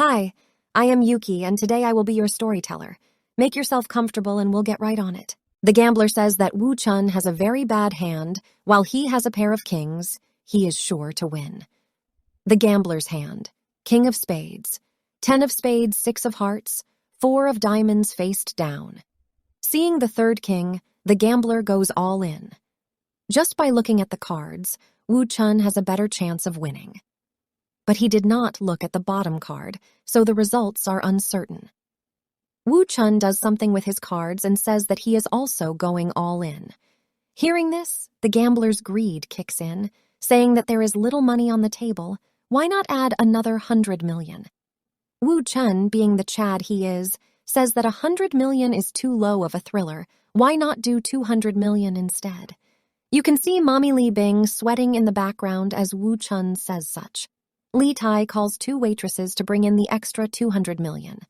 Hi, I am Yuki, and today I will be your storyteller. Make yourself comfortable and we'll get right on it. The gambler says that Wu Chun has a very bad hand, while he has a pair of kings. He is sure to win. The gambler's hand. King of spades. 10 of spades, 6 of hearts, 4 of diamonds faced down. Seeing the third king, the gambler goes all in. Just by looking at the cards, Wu Chun has a better chance of winning. But he did not look at the bottom card, so the results are uncertain. Wu Chun does something with his cards and says that he is also going all in. Hearing this, the gambler's greed kicks in, saying that there is little money on the table. Why not add another 100 million? Wu Chun, being the Chad he is, says that 100 million is too low of a thriller. Why not do 200 million instead? You can see Mommy Li Bing sweating in the background as Wu Chun says such. Li Tai calls 2 waitresses to bring in the extra 200 million.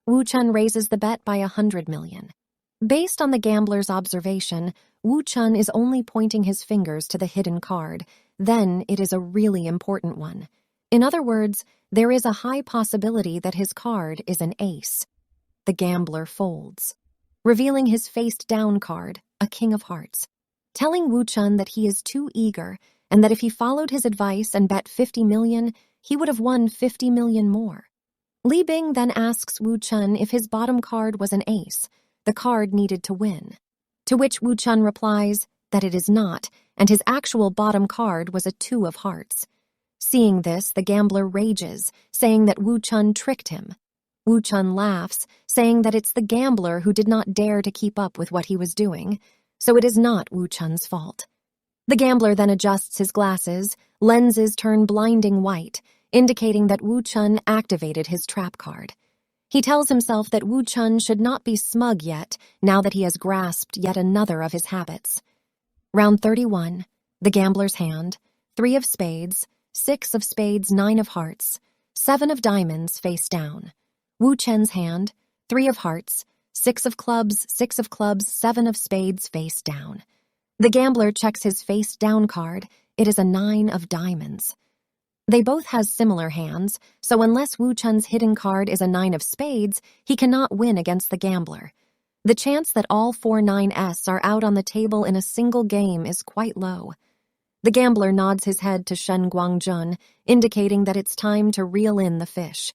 Wu Chun raises the bet by 100 million. Based on the gambler's observation, Wu Chun is only pointing his fingers to the hidden card. Then it is a really important one. In other words, there is a high possibility that his card is an ace. The gambler folds, revealing his face-down card, a king of hearts, telling Wu Chun that he is too eager and that if he followed his advice and bet 50 million, he would have won 50 million more. Li Bing then asks Wu Chun if his bottom card was an ace, the card needed to win. To which Wu Chun replies that it is not, and his actual bottom card was a 2 of hearts. Seeing this, the gambler rages, saying that Wu Chun tricked him. Wu Chun laughs, saying that it's the gambler who did not dare to keep up with what he was doing, so it is not Wu Chun's fault. The gambler then adjusts his glasses, lenses turn blinding white, indicating that Wu Chun activated his trap card. He tells himself that Wu Chun should not be smug yet, now that he has grasped yet another of his habits. Round 31, the gambler's hand, 3 of spades, 6 of spades, 9 of hearts, 7 of diamonds face down. Wu Chun's hand, 3 of hearts, 6 of clubs, 7 of spades face down. The gambler checks his face-down card. It is a 9 of diamonds. They both has similar hands, so unless Wu Chun's hidden card is a 9 of spades, he cannot win against the gambler. The chance that all 4 9s are out on the table in a single game is quite low. The gambler nods his head to Shen Guangjun, indicating that it's time to reel in the fish.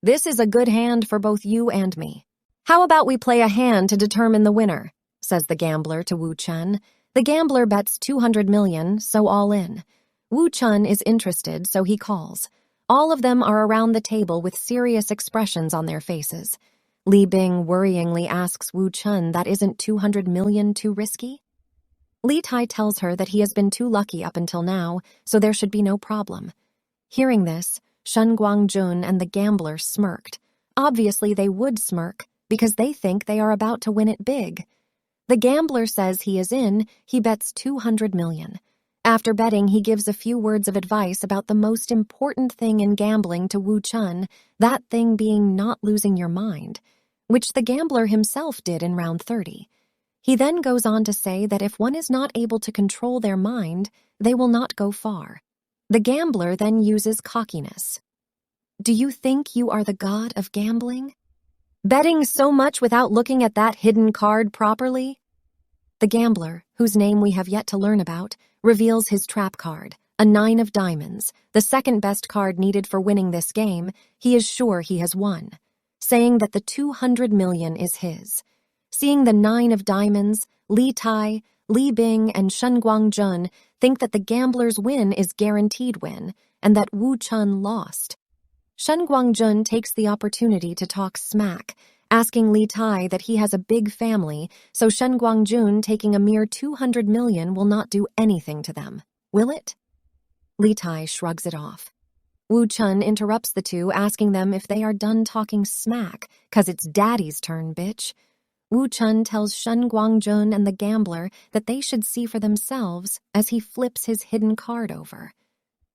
This is a good hand for both you and me. How about we play a hand to determine the winner, says the gambler to Wu Chun. The gambler bets 200 million, so all in. Wu Chun is interested, so he calls. All of them are around the table with serious expressions on their faces. Li Bing worryingly asks Wu Chun that isn't 200 million too risky? Li Tai tells her that he has been too lucky up until now, so there should be no problem. Hearing this, Shen Guangjun and the gambler smirked. Obviously they would smirk, because they think they are about to win it big. The gambler says he is in, he bets 200 million. After betting, he gives a few words of advice about the most important thing in gambling to Wu Chun, that thing being not losing your mind, which the gambler himself did in round 30. He then goes on to say that if one is not able to control their mind, they will not go far. The gambler then uses cockiness. Do you think you are the god of gambling? Betting so much without looking at that hidden card properly? The gambler, whose name we have yet to learn about, reveals his trap card, a 9 of diamonds, the second best card needed for winning this game. He is sure he has won, saying that the 200 million is his. Seeing the 9 of diamonds, Li Tai, Li Bing, and Shen Guangjun think that the gambler's win is guaranteed win, and that Wu Chun lost. Shen Guangjun takes the opportunity to talk smack, asking Li Tai that he has a big family, so Shen Guangjun taking a mere 200 million will not do anything to them. Will it? Li Tai shrugs it off. Wu Chun interrupts the two, asking them if they are done talking smack, 'cause it's daddy's turn, bitch. Wu Chun tells Shen Guangjun and the gambler that they should see for themselves as he flips his hidden card over.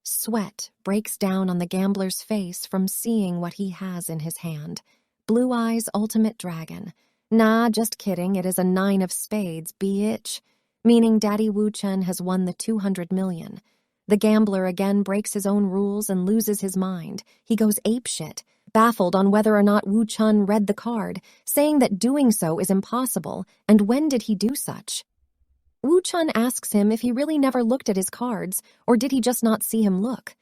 Sweat breaks down on the gambler's face from seeing what he has in his hand. Blue Eyes Ultimate Dragon. Nah, just kidding, it is a 9 of spades, bitch. Meaning Daddy Wu Chun has won the 200 million. The gambler again breaks his own rules and loses his mind. He goes apeshit, baffled on whether or not Wu Chun read the card, saying that doing so is impossible, and when did he do such? Wu Chun asks him if he really never looked at his cards, or did he just not see him look?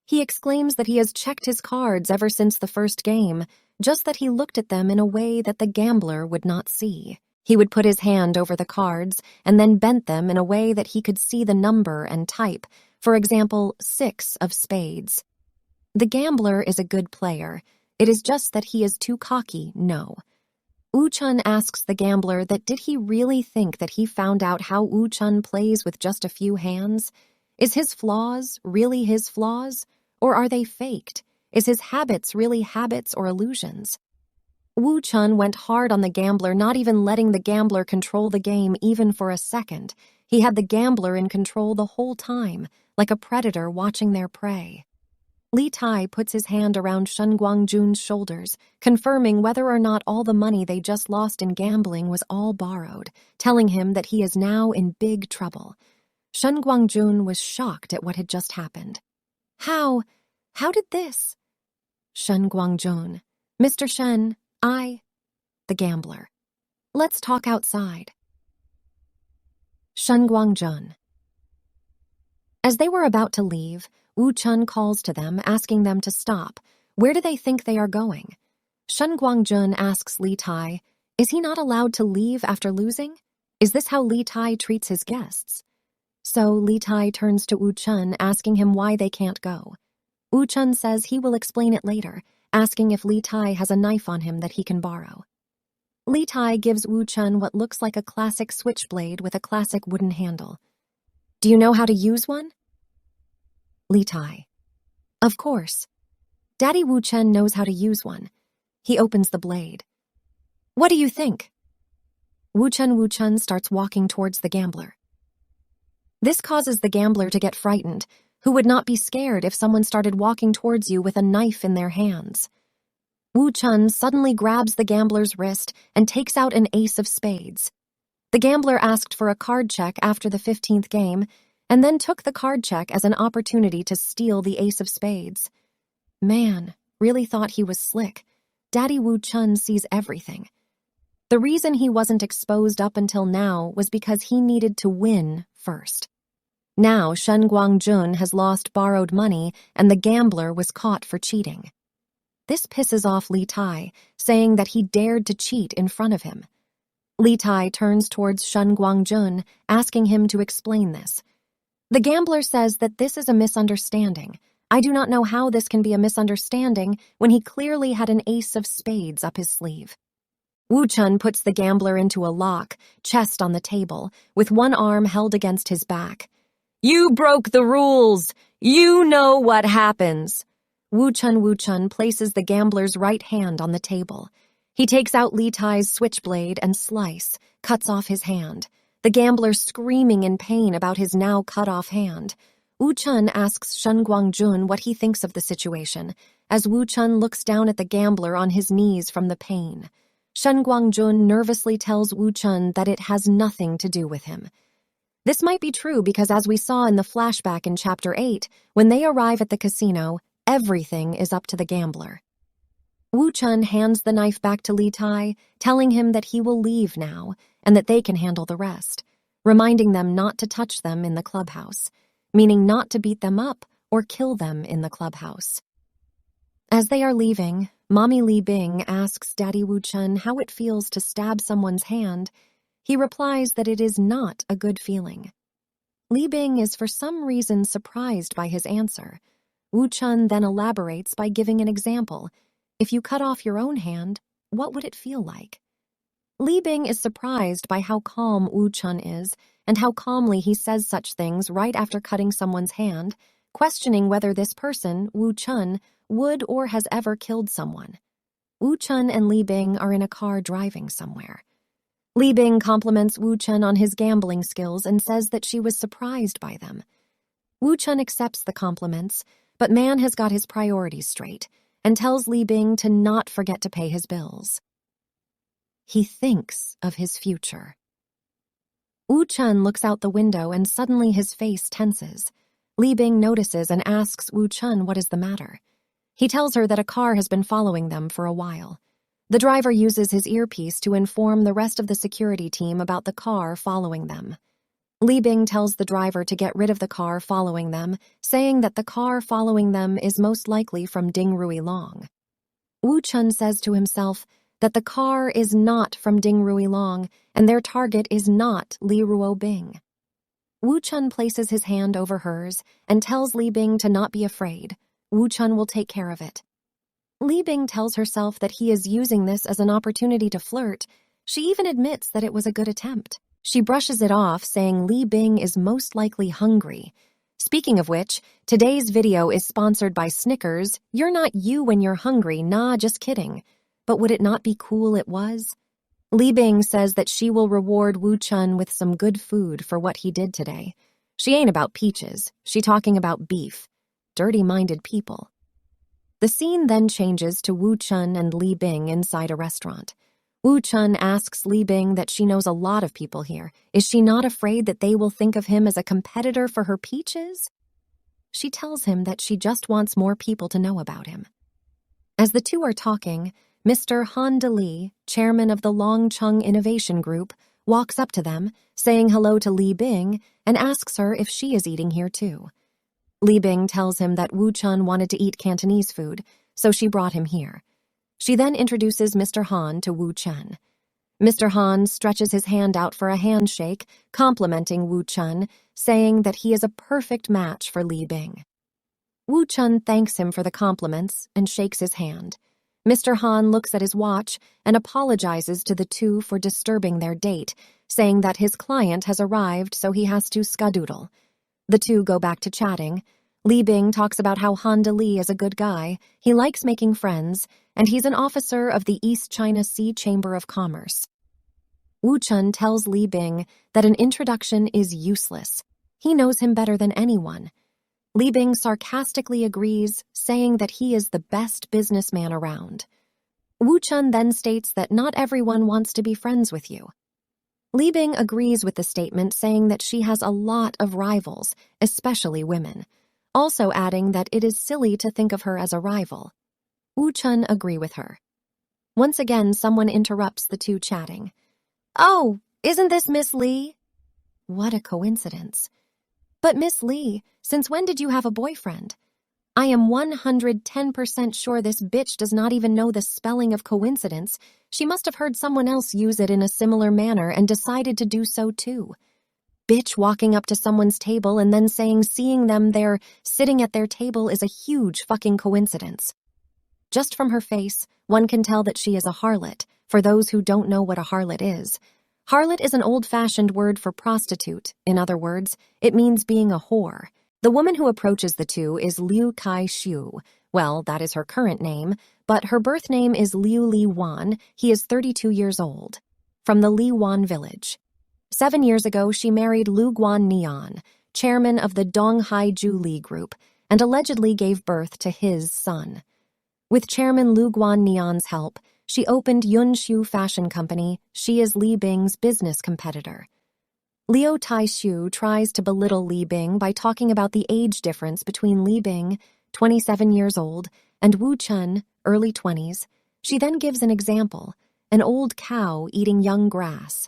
He exclaims that he has checked his cards ever since the first game, just that he looked at them in a way that the gambler would not see. He would put his hand over the cards and then bent them in a way that he could see the number and type, for example, 6 of spades. The gambler is a good player. It is just that he is too cocky, no. Wu Chun asks the gambler that did he really think that he found out how Wu Chun plays with just a few hands? Is his flaws really his flaws? Or are they faked? Is his habits really habits or illusions? Wu Chun went hard on the gambler, not even letting the gambler control the game even for a second. He had the gambler in control the whole time, like a predator watching their prey. Li Tai puts his hand around Shen Guangjun's shoulders, confirming whether or not all the money they just lost in gambling was all borrowed, telling him that he is now in big trouble. Shen Guangjun was shocked at what had just happened. How did this? Shen Guangjun. Mr. Shen, the gambler. Let's talk outside. Shen Guangjun. As they were about to leave, Wu Chun calls to them, asking them to stop. Where do they think they are going? Shen Guangjun asks Li Tai, is he not allowed to leave after losing? Is this how Li Tai treats his guests? So Li Tai turns to Wu Chun, asking him why they can't go. Wu Chun says he will explain it later, asking if Li Tai has a knife on him that he can borrow. Li Tai gives Wu Chun what looks like a classic switchblade with a classic wooden handle. Do you know how to use one? Li Tai. Of course. Daddy Wu Chen knows how to use one. He opens the blade. What do you think? Wu Chun starts walking towards the gambler. This causes the gambler to get frightened, who would not be scared if someone started walking towards you with a knife in their hands. Wu Chun suddenly grabs the gambler's wrist and takes out an ace of spades. The gambler asked for a card check after the 15th game, and then took the card check as an opportunity to steal the ace of spades. Man, really thought he was slick. Daddy Wu Chun sees everything. The reason he wasn't exposed up until now was because he needed to win first. Now Shen Guangjun has lost borrowed money and the gambler was caught for cheating. This pisses off Li Tai, saying that he dared to cheat in front of him. Li Tai turns towards Shen Guangjun, asking him to explain this. The gambler says that this is a misunderstanding. I do not know how this can be a misunderstanding when he clearly had an ace of spades up his sleeve. Wu Chun puts the gambler into a lock, chest on the table, with one arm held against his back. You broke the rules! You know what happens! Wu Chun places the gambler's right hand on the table. He takes out Li Tai's switchblade and cuts off his hand. The gambler screaming in pain about his now cut-off hand. Wu Chun asks Shen Guangjun what he thinks of the situation, as Wu Chun looks down at the gambler on his knees from the pain. Shen Guangjun nervously tells Wu Chun that it has nothing to do with him. This might be true because as we saw in the flashback in Chapter 8, when they arrive at the casino, everything is up to the gambler. Wu Chun hands the knife back to Li Tai, telling him that he will leave now and that they can handle the rest, reminding them not to touch them in the clubhouse, meaning not to beat them up or kill them in the clubhouse. As they are leaving, Mommy Li Bing asks Daddy Wu Chun how it feels to stab someone's hand. He replies that it is not a good feeling. Li Bing is for some reason surprised by his answer. Wu Chun then elaborates by giving an example. If you cut off your own hand, what would it feel like? Li Bing is surprised by how calm Wu Chun is and how calmly he says such things right after cutting someone's hand, questioning whether this person, Wu Chun, would or has ever killed someone. Wu Chun and Li Bing are in a car driving somewhere. Li Bing compliments Wu Chun on his gambling skills and says that she was surprised by them. Wu Chun accepts the compliments, but man has got his priorities straight and tells Li Bing to not forget to pay his bills. He thinks of his future. Wu Chun looks out the window and suddenly his face tenses. Li Bing notices and asks Wu Chun what is the matter. He tells her that a car has been following them for a while. The driver uses his earpiece to inform the rest of the security team about the car following them. Li Bing tells the driver to get rid of the car following them, saying that the car following them is most likely from Ding Ruilong. Wu Chun says to himself that the car is not from Ding Ruilong and their target is not Li Ruobing. Wu Chun places his hand over hers and tells Li Bing to not be afraid. Wu Chun will take care of it. Li Bing tells herself that he is using this as an opportunity to flirt. She even admits that it was a good attempt. She brushes it off, saying Li Bing is most likely hungry. Speaking of which, today's video is sponsored by Snickers. You're not you when you're hungry, nah, just kidding. But would it not be cool it was? Li Bing says that she will reward Wu Chun with some good food for what he did today. She ain't about peaches, she talking about beef. Dirty-minded people. The scene then changes to Wu Chun and Li Bing inside a restaurant. Wu Chun asks Li Bing that she knows a lot of people here. Is she not afraid that they will think of him as a competitor for her peaches? She tells him that she just wants more people to know about him. As the two are talking, Mr. Han De Li, chairman of the Longcheng Innovation Group, walks up to them, saying hello to Li Bing, and asks her if she is eating here too. Li Bing tells him that Wu Chun wanted to eat Cantonese food, so she brought him here. She then introduces Mr. Han to Wu Chun. Mr. Han stretches his hand out for a handshake, complimenting Wu Chun, saying that he is a perfect match for Li Bing. Wu Chun thanks him for the compliments and shakes his hand. Mr. Han looks at his watch and apologizes to the two for disturbing their date, saying that his client has arrived so he has to skadoodle. The two go back to chatting. Li Bing talks about how Han De Li is a good guy, he likes making friends, and he's an officer of the East China Sea Chamber of Commerce. Wu Chun tells Li Bing that an introduction is useless. He knows him better than anyone. Li Bing sarcastically agrees, saying that he is the best businessman around. Wu Chun then states that not everyone wants to be friends with you. Li Bing agrees with the statement, saying that she has a lot of rivals, especially women, also adding that it is silly to think of her as a rival. Wu Chun agree with her. Once again, someone interrupts the two chatting. Oh, isn't this Miss Li? What a coincidence. But Miss Li, since when did you have a boyfriend? I am 110% sure this bitch does not even know the spelling of coincidence. She must have heard someone else use it in a similar manner and decided to do so too. Bitch walking up to someone's table and then saying seeing them there sitting at their table is a huge fucking coincidence. Just from her face, one can tell that she is a harlot. For those who don't know what a harlot is an old-fashioned word for prostitute. In other words, it means being a whore. The woman who approaches the two is Liu Kai-Shu. Well, that is her current name, but her birth name is Liu Li Wan. He is 32 years old. From the Li Wan village. 7 years ago, she married Lu Guan Nian, chairman of the Donghai Ju Li Group, and allegedly gave birth to his son. With Chairman Lu Guan Nian's help, she opened Yunshu Fashion Company. She is Li Bing's business competitor. Liu Tai-Shu tries to belittle Li Bing by talking about the age difference between Li Bing, 27 years old, and Wu Chun, early 20s. She then gives an example, an old cow eating young grass.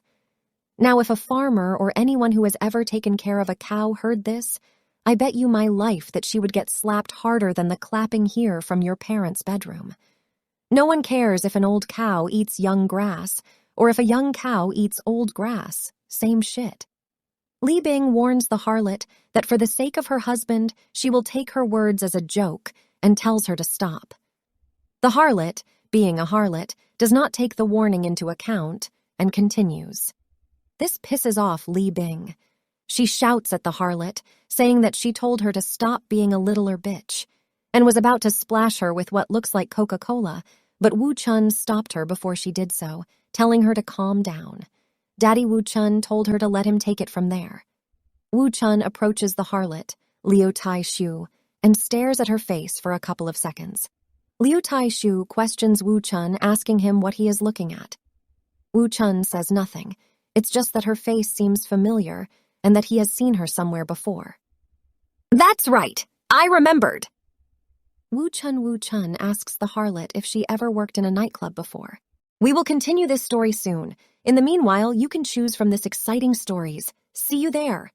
Now, if a farmer or anyone who has ever taken care of a cow heard this, I bet you my life that she would get slapped harder than the clapping here from your parents' bedroom. No one cares if an old cow eats young grass, or if a young cow eats old grass. Same shit. Li Bing warns the harlot that for the sake of her husband, she will take her words as a joke and tells her to stop. The harlot, being a harlot, does not take the warning into account and continues. This pisses off Li Bing. She shouts at the harlot, saying that she told her to stop being a littler bitch, and was about to splash her with what looks like Coca-Cola, but Wu Chun stopped her before she did so, telling her to calm down. Daddy Wu Chun told her to let him take it from there. Wu Chun approaches the harlot, Liu Tai-Shu, and stares at her face for a couple of seconds. Liu Tai-Shu questions Wu Chun, asking him what he is looking at. Wu Chun says nothing. It's just that her face seems familiar and that he has seen her somewhere before. That's right, I remembered. Wu Chun asks the harlot if she ever worked in a nightclub before. We will continue this story soon. In the meanwhile, you can choose from this exciting stories. See you there.